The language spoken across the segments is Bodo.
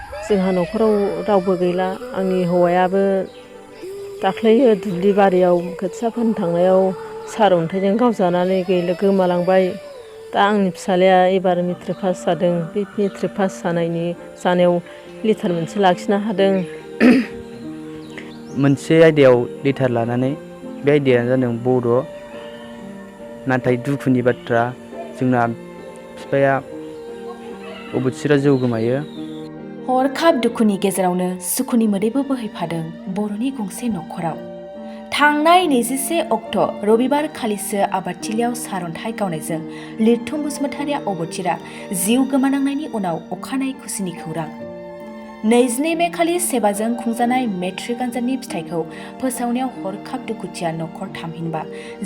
जोंहा न'खराव रावबो गैला आंनि हौवायाबो दाख्लैयो दुब्लि बारियाव खोथिया फोनो थांनायाव सारअन्थाइजों गावजानानै गोमालांबाय। दा आंनि फिसाज्लाया एबार मेट्रिक पास जादों। बे मेट्रिक पास जानायाव लिटार मोनसे लाखिनो हादों। मोनसे आयदायाव लिटार लानानै बे आयदायानो जादों बड'। नाथाय दुखुनि बाथ्रा जोंना बिफाया अबथिरा जिउ गोमायो। हरखाब दुखुनि गेजेरावनो सुखुनि मोदैबो बोहैफादों बर'नि गंसे न'खराव। थांनाय 21 अक्ट' रबिबार खालिसो आबादथिलियाव सारअन्थाइ गावनायजों लिरथुम बसुमतारिया अबथिरा जिउ गोमानांनायनि उनाव अखानायै खुसिनि खौरां। 22 मे खालि सेबाजों खुंजानाय मेट्रिक आनजादनि फिथाइखौ फोसावनायाव हरखाब दुखुथिया न'खर थामहिनबा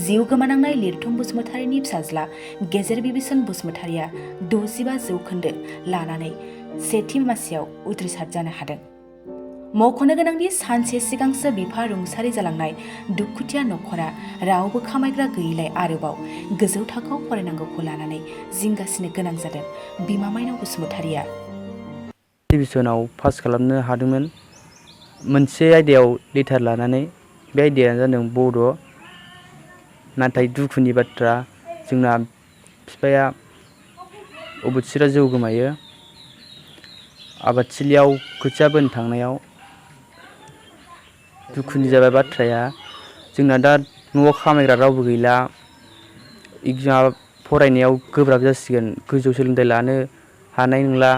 जिउ गोमानांनाय लिरथुम बसुमतारिनि फिसाज्ला गेजेर बिबिसन बसुमतारिया 65 जौखोन्दो लानानै सेथि मासियाव उथ्रिसार जानो हादों। मख'नो गोनांदि सानसे सिगांसो बिफा रुंसारि जालांनाय दुखुथिया न'खरा रावबो खामायग्रा गैयैलाय आरोबाव गोजौ थाखोआव फरायनांगौखौ लानानै जिंगासिनो गोनां जादों बिमा माइनाव बसुमतारिया। डिभिजनाव पास खालामनो हादोंमोन मोनसे आयदायाव लिटार लानानै। बे आयदायानो जादों बड'। नाथाय दुखुनि बाथ्रा जोंना बिफाया अबथिरा जिउ गोमायो। आबादथिलियाव खोथिया बोनो थांनायाव दुखुनि जाबाय बाथ्राया। जोंना दा न'आव खामायग्रा रावबो गैला। फरायनायाव गोब्राब जासिगोन। गोजौ सोलोंथाइ लानो हानाय नंला।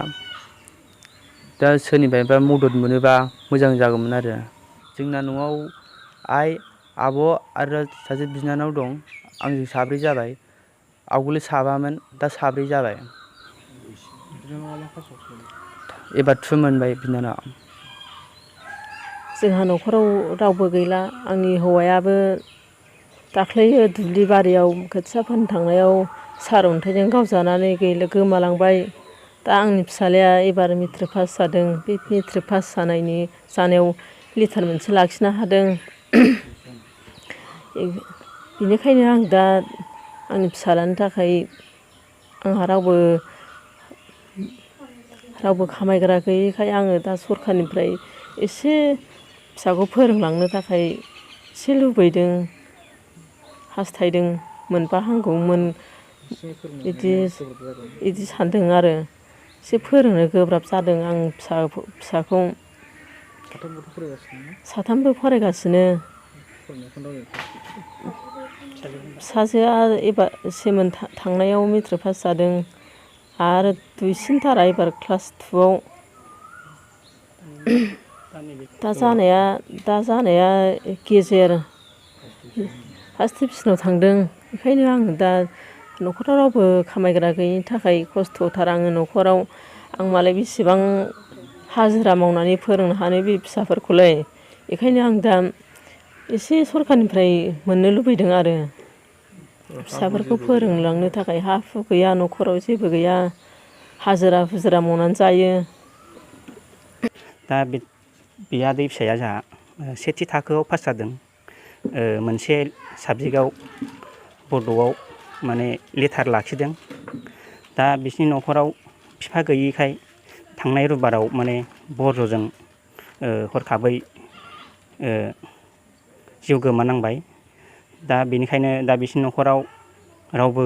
दा सोरनिफ्रायबा मदद मोनोबा मोजां जागौमोन आरो। जोंना न'आव आइ, आब' आरो सासे बिनानाव दं। आंजों साब्रै जाबाय। आवगोलो साबामोन, दा साब्रै जाबाय। एबार 2 मोनबाय बिनानावा। जोंहा न'खराव रावबो गैला आंनि हौवायाबो दाख्लैयो दुब्लि बारियाव खोथिया फोनो थांनायाव सारअन्थाइजों गावजानानै गोमालांबाय। दा आंनि फिसाज्लाया एबार मेट्रिक पास जादों। बे मेट्रिक पास जानायाव लिटार मोनसे लाखिनो हादों। बेनिखायनो आं दा आंनि फिसाज्लानि थाखाय आंहा रावबो खामायग्रा गैयैखाय आङो दा सरखारनिफ्राय एसे फिसाखौ फोरोंलांनो थाखाय एसे लुबैदों, हास्थायदों मोनबा हामगौमोन बिदि सानदों आरो। एसे फोरोंनो गोब्राब जादों आं फिसाखौ। साथामबो फरायगासिनो। फिसाजोआ एबार थांनायाव मेट्रिक पास जादों आरो दुइसिनथारा एबार क्लास 2आव। दा जानाया गेजेर फार्स्ट डिभिजनाव थांदों। बेखायनो आं दा न'खराव रावबो खामायग्रा गैयिनि थाखाय खस्थ'थार आङो न'खराव। आं मालाय बेसेबां हाजिरा मावनानै फोरोंनो हानो बे फिसाफोरखौलाय। बेखायनो आं दा एसे सरखारनिफ्राय मोननो लुबैदों आरो। फिसाफोरखौ फोरोंलांनो थाखाय हा हु गैया, न'खराव जेबो गैया। हाजिरा हुजिरा मावनानै जायो। दा बियादै फिसाया जोंहा सेथि थाखोआव पास जादों। मोनसे साबजेक्टआव बड'आव माने लेटार लाखिदों। दा बिसिनि न'खराव बिफा गैयिखाय थांनाय रबिबाराव माने बरज'जों हरखाबै जिउ गोमानांबाय। दा बेनिखायनो दा बिसिनि न'खराव रावबो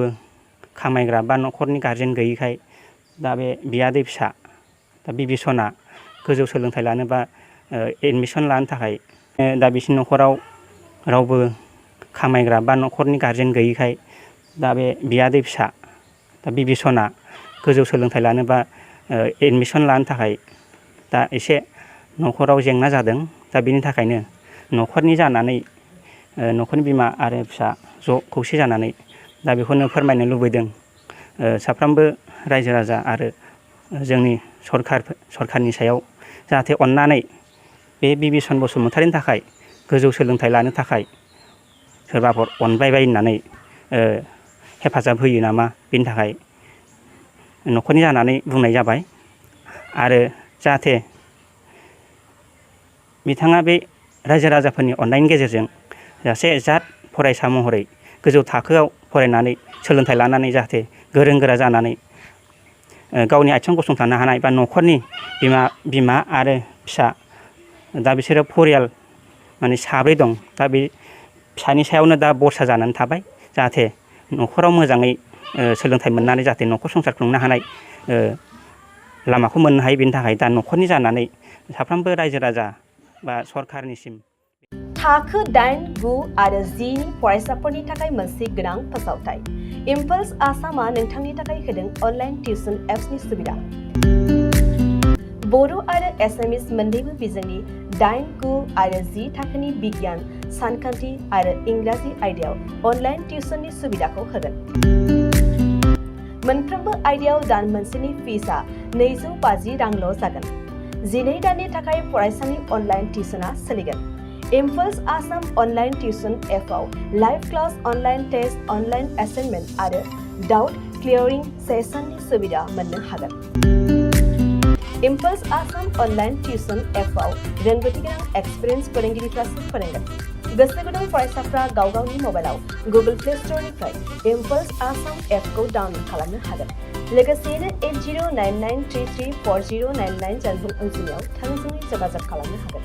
खामायग्रा बा न'खरनि गारजेन गैयिखाय दा बे बियादै फिसा दा बिबिसना गोजौ सोलोंथाइ लानो बा एडमिसन लानो थाखाय दा बिसिनि न'खराव रावबो खामायग्रा बा न'खरनि गारजेन गैयिखाय दा बे बियादै फिसा दा बिबिसना गोजौ सोलोंथाइ लानो बा एडमिसन लानो थाखाय दा एसे न'खराव जेंना जादों। दा बेनि थाखायनो न'खरनि जानानै न'खरनि बिमा आरो फिसा ज' खौसे जानानै दा बेखौनो फोरमायनो लुबैदों साफ्रोमबो रायजो राजा आरो जोंनि सरखारनि सायाव जाहाथे अननानै बे बिबिसन बसुमतारिनि थाखाय गोजौ सोलोंथाइ लानो थाखाय सोरबाफोर अनबाय होननानै हेफाजाब होयो नामा, बेनि थाखाय न'खरनि जानानै बुंनाय जाबाय। आरो जाहाथे बिथाङा बे रायजो राजाफोरनि अननायनि गेजेरजों सासे जात फरायसा महरै गोजौ थाखोआव फरायनानै सोलोंथाइ लानानै जाहाथे गोरों गोरा जानानै गावनि आथिङाव गसंथानो हानाय बा न'खरनि बिमा आरो फिसा दा बिसोरो परियाल माने साब्रै दं दा बे फिसानि सायावनो दा बरसा जानानै थाबाय जाहाथे न'खराव मोजाङै सोलोंथाइ मोननानै जाहाथे न'खर संसार खुंनो हानाय लामाखौ मोननो हायो बेनि थाखाय दा न'खरनि जानानै साफ्रोमबो रायजो राजा बा सरकारनिसिम थाखो 8, 9 आरो 10 नि फरायसाफोरनि थाखाय मोनसे गोनां फोसावथाय इम्पल्स आसामा नोंथांनि थाखाय होदों अनलाइन टिउसन एप्सनि सुबिदा बर' आरो एसामिस मोन्नैबो बिजोंनि 8, 9 आरो 10 थाखोनि बिगियान सानखान्थि आरो इंराजि आयदायाव अनलाइन टिउसननि सुबिदाखौ होगोन मोनफ्रोमबो आयदायाव दान मोनसेनि फिसआ 250 रांल' जागोन 12 दाननि थाखाय फरायसानि अनलाइन टिउसना सोलिगोन इम्पल्स आसाम अनलाइन टिउसन एपआव live class online test online assignment आरो डाउट क्लियरिं सेसननि सुबिदा मोननो हागोन इम्पल्स आसाम अनलाइन टिउसन एपआव रोंगौथि गोनां एक्सपिरियेन्स फोरोंगिरिफ्रासो फोरोंगोन गोसो गुदुं फरायसाफ्रा गाव गावनि मबाइलाव गुगल प्ले स्ट'रनिफ्राय इम्पल्स आसाम एपखौ डाउनल'ड खालामनो हागोन लोगोसेयैनो 8099334099 जानबुं अनजिमायाव थोंजोङै जगाजग खालामनो हागोन